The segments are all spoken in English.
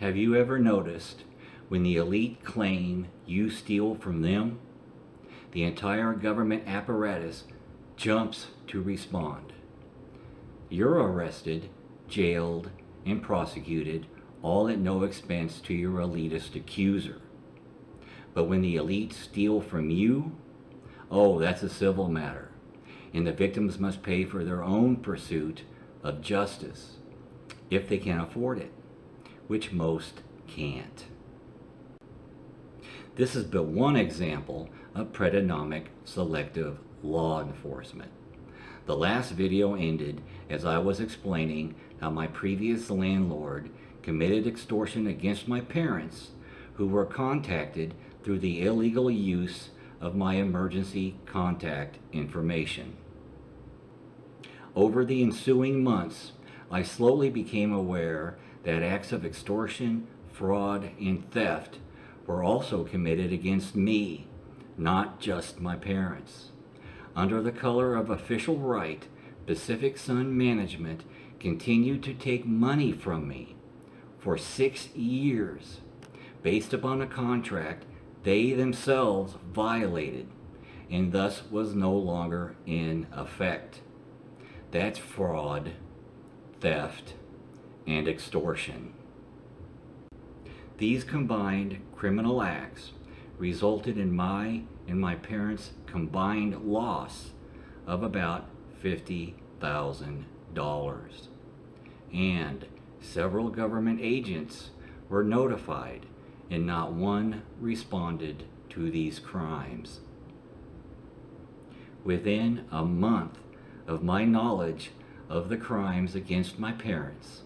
Have you ever noticed when the elite claim you steal from them, the entire government apparatus jumps to respond? You're arrested, jailed, and prosecuted, all at no expense to your elitist accuser. But when the elite steal from you, oh, that's a civil matter, and the victims must pay for their own pursuit of justice, if they can afford it, which most can't. This is but one example of predominant selective law enforcement. The last video ended as I was explaining how my previous landlord committed extortion against my parents, who were contacted through the illegal use of my emergency contact information. Over the ensuing months, I slowly became aware that acts of extortion, fraud, and theft were also committed against me, not just my parents. Under the color of official right, Pacific Sun Management continued to take money from me for 6 years, based upon a contract they themselves violated, and thus was no longer in effect. That's fraud, theft, and extortion. These combined criminal acts resulted in my and my parents' combined loss of about $50,000. And several government agents were notified, and not one responded to these crimes. Within a month of my knowledge of the crimes against my parents,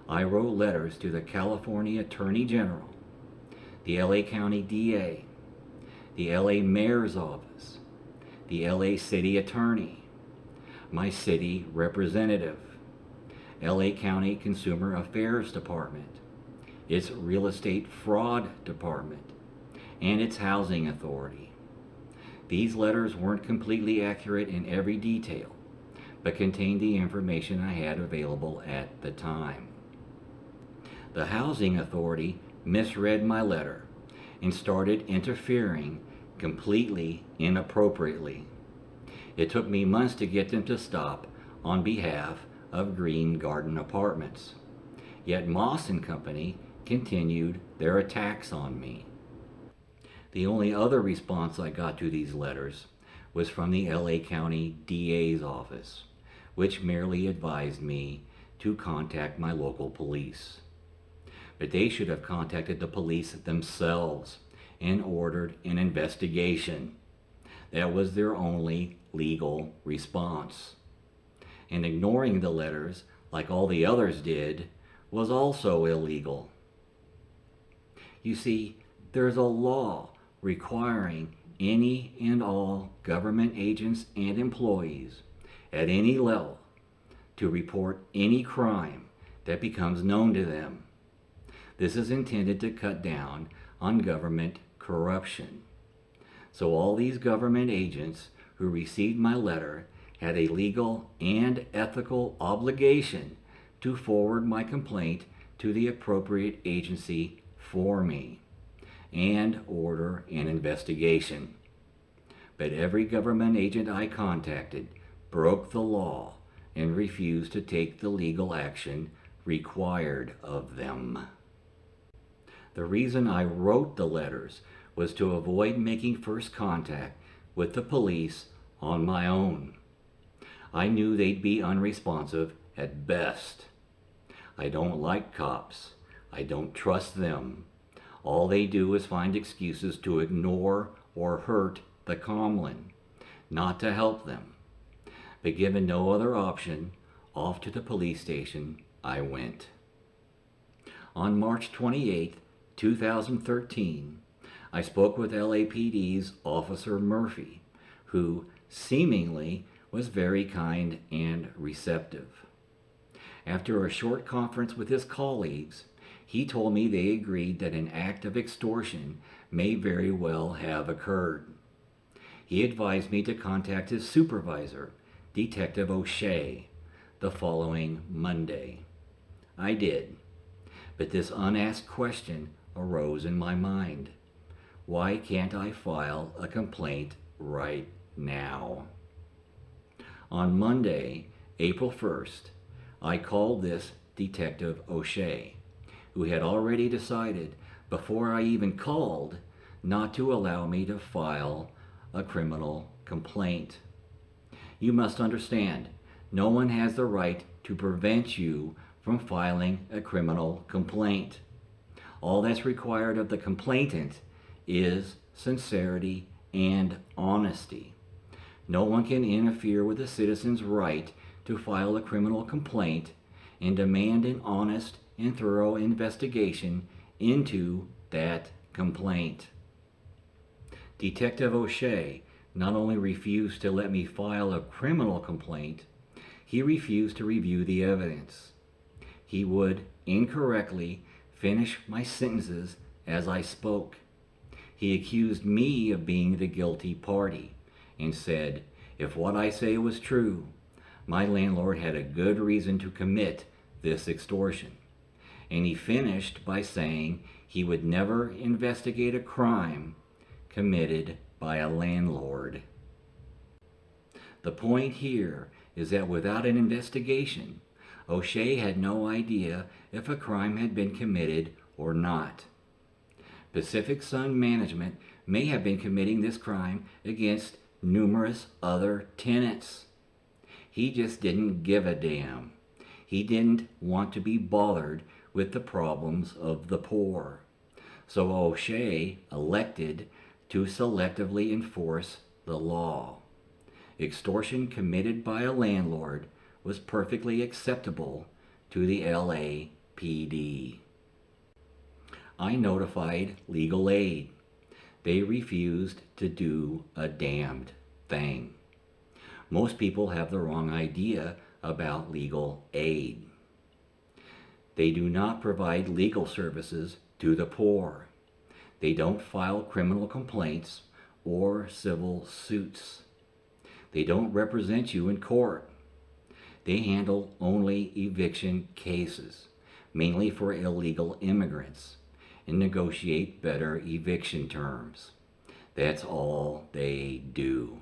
I wrote letters to the California Attorney General, the LA County DA, the LA Mayor's Office, the LA City Attorney, my city representative, LA County Consumer Affairs Department, its Real Estate Fraud Department, and its Housing Authority. These letters weren't completely accurate in every detail, but contained the information I had available at the time. The Housing Authority misread my letter and started interfering completely inappropriately. It took me months to get them to stop on behalf of Green Garden Apartments. Yet Moss and Company continued their attacks on me. The only other response I got to these letters was from the LA County DA's office, which merely advised me to contact my local police. But they should have contacted the police themselves and ordered an investigation. That was their only legal response. And ignoring the letters, like all the others did, was also illegal. You see, there's a law requiring any and all government agents and employees at any level to report any crime that becomes known to them. This is intended to cut down on government corruption. So all these government agents who received my letter had a legal and ethical obligation to forward my complaint to the appropriate agency for me and order an investigation. But every government agent I contacted broke the law and refused to take the legal action required of them. The reason I wrote the letters was to avoid making first contact with the police on my own. I knew they'd be unresponsive at best. I don't like cops. I don't trust them. All they do is find excuses to ignore or hurt the Comlin, not to help them. But given no other option, off to the police station I went. On March 28, 2013, I spoke with LAPD's Officer Murphy, who seemingly was very kind and receptive. After a short conference with his colleagues, he told me they agreed that an act of extortion may very well have occurred. He advised me to contact his supervisor, Detective O'Shea, the following Monday. I did. But this unasked question arose in my mind. Why can't I file a complaint right now? On Monday, April 1st, I called this Detective O'Shea, who had already decided before I even called not to allow me to file a criminal complaint. You must understand, no one has the right to prevent you from filing a criminal complaint. All that's required of the complainant is sincerity and honesty. No one can interfere with a citizen's right to file a criminal complaint and demand an honest and thorough investigation into that complaint. Detective O'Shea not only refused to let me file a criminal complaint, he refused to review the evidence. He would incorrectly finish my sentences as I spoke. He accused me of being the guilty party and said, if what I say was true, my landlord had a good reason to commit this extortion. And he finished by saying he would never investigate a crime committed by a landlord. The point here is that without an investigation, O'Shea had no idea if a crime had been committed or not. Pacific Sun Management may have been committing this crime against numerous other tenants. He just didn't give a damn. He didn't want to be bothered with the problems of the poor. So O'Shea elected to selectively enforce the law. Extortion committed by a landlord was perfectly acceptable to the LAPD. I notified legal aid. They refused to do a damned thing. Most people have the wrong idea about legal aid. They do not provide legal services to the poor. They don't file criminal complaints or civil suits. They don't represent you in court. They handle only eviction cases, mainly for illegal immigrants, and negotiate better eviction terms. That's all they do.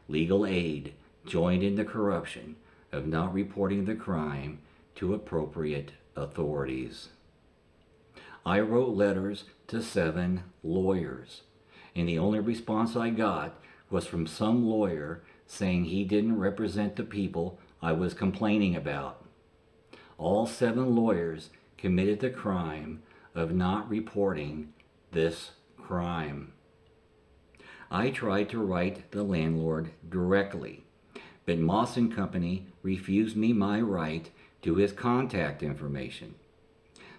Legal aid joined in the corruption of not reporting the crime to appropriate authorities. I wrote letters to 7 lawyers, and the only response I got was from some lawyer saying he didn't represent the people I was complaining about. All 7 lawyers committed the crime of not reporting this crime. I tried to write the landlord directly, but Moss & Company refused me my right to his contact information.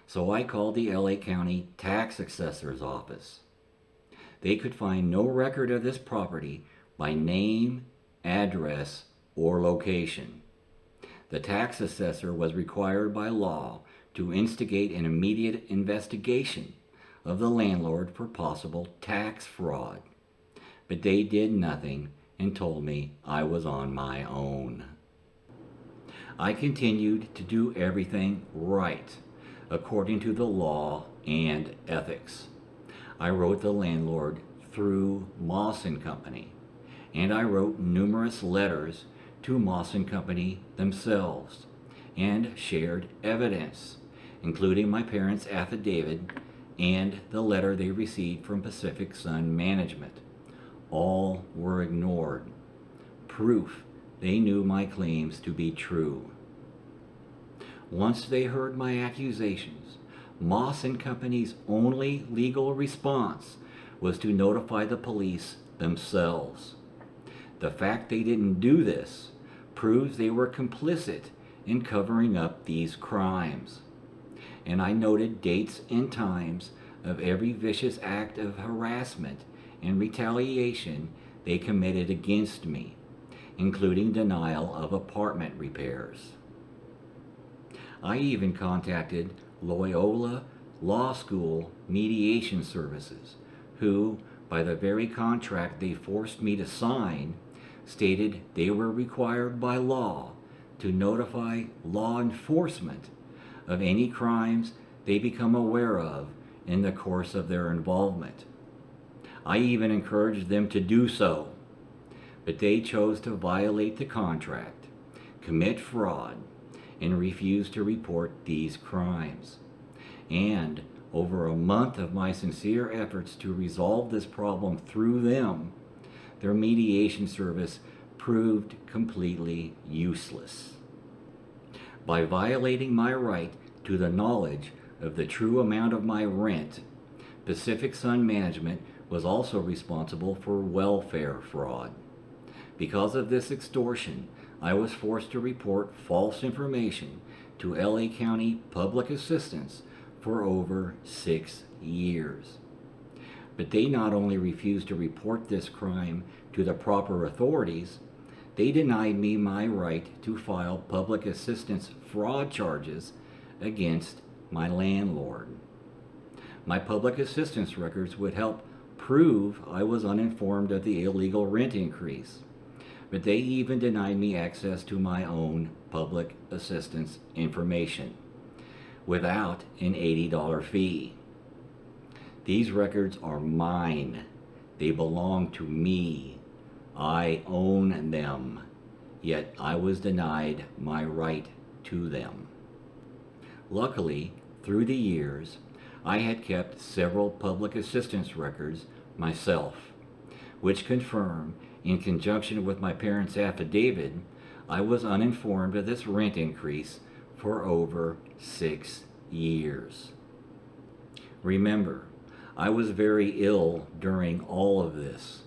So I called the LA County Tax Assessor's Office. They could find no record of this property by name, address, or location. The tax assessor was required by law to instigate an immediate investigation of the landlord for possible tax fraud. But they did nothing and told me I was on my own. I continued to do everything right, according to the law and ethics. I wrote the landlord through Moss & Company, and I wrote numerous letters to Moss & Company themselves, and shared evidence, including my parents' affidavit and the letter they received from Pacific Sun Management. All were ignored. Proof they knew my claims to be true. Once they heard my accusations, Moss & Company's only legal response was to notify the police themselves. The fact they didn't do this proves they were complicit in covering up these crimes. And I noted dates and times of every vicious act of harassment and retaliation they committed against me, including denial of apartment repairs. I even contacted Loyola Law School Mediation Services, who, by the very contract they forced me to sign, stated they were required by law to notify law enforcement of any crimes they become aware of in the course of their involvement. I even encouraged them to do so, but they chose to violate the contract, commit fraud, and refuse to report these crimes. And over a month of my sincere efforts to resolve this problem through them, their mediation service proved completely useless. By violating my right to the knowledge of the true amount of my rent, Pacific Sun Management was also responsible for welfare fraud. Because of this extortion, I was forced to report false information to LA County Public Assistance for over 6 years. But they not only refused to report this crime to the proper authorities, they denied me my right to file public assistance fraud charges against my landlord. My public assistance records would help prove I was uninformed of the illegal rent increase, but they even denied me access to my own public assistance information without an $80 fee. These records are mine. They belong to me. I own them, yet I was denied my right to them. Luckily, through the years, I had kept several public assistance records myself, which confirm, in conjunction with my parents' affidavit, I was uninformed of this rent increase for over 6 years. Remember, I was very ill during all of this.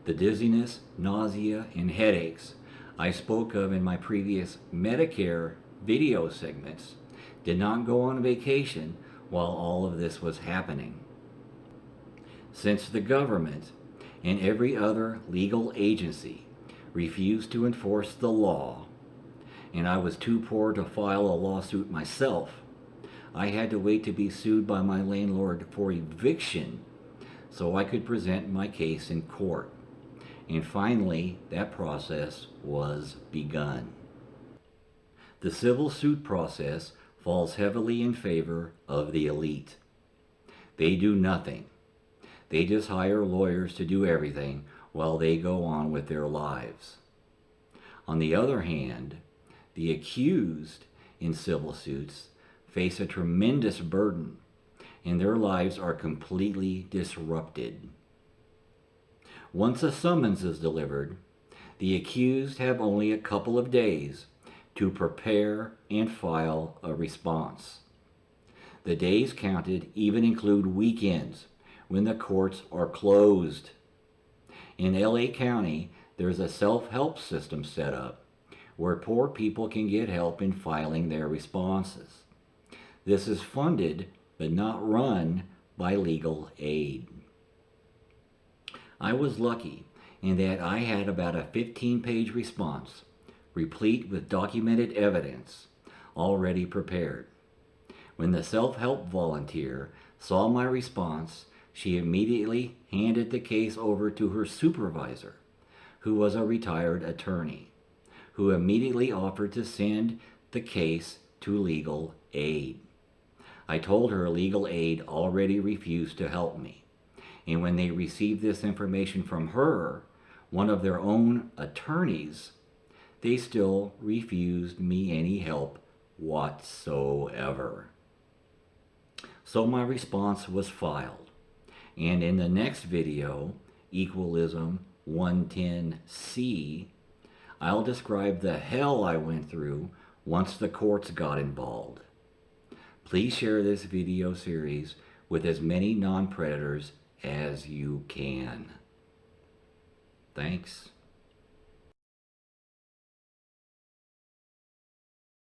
The dizziness, nausea, and headaches I spoke of in my previous Medicare video segments did not go on vacation while all of this was happening. Since the government and every other legal agency refused to enforce the law, and I was too poor to file a lawsuit myself, I had to wait to be sued by my landlord for eviction so I could present my case in court. And finally, that process was begun. The civil suit process falls heavily in favor of the elite. They do nothing. They just hire lawyers to do everything while they go on with their lives. On the other hand, the accused in civil suits face a tremendous burden, and their lives are completely disrupted. Once a summons is delivered, the accused have only a couple of days to prepare and file a response. The days counted even include weekends when the courts are closed. In LA County, there's a self-help system set up where poor people can get help in filing their responses. This is funded but not run by legal aid. I was lucky in that I had about a 15-page response, replete with documented evidence, already prepared. When the self-help volunteer saw my response, she immediately handed the case over to her supervisor, who was a retired attorney, who immediately offered to send the case to legal aid. I told her legal aid already refused to help me, and when they received this information from her, one of their own attorneys, they still refused me any help whatsoever. So my response was filed, and in the next video, Equalism 110C, I'll describe the hell I went through once the courts got involved. Please share this video series with as many non-predators as you can. Thanks.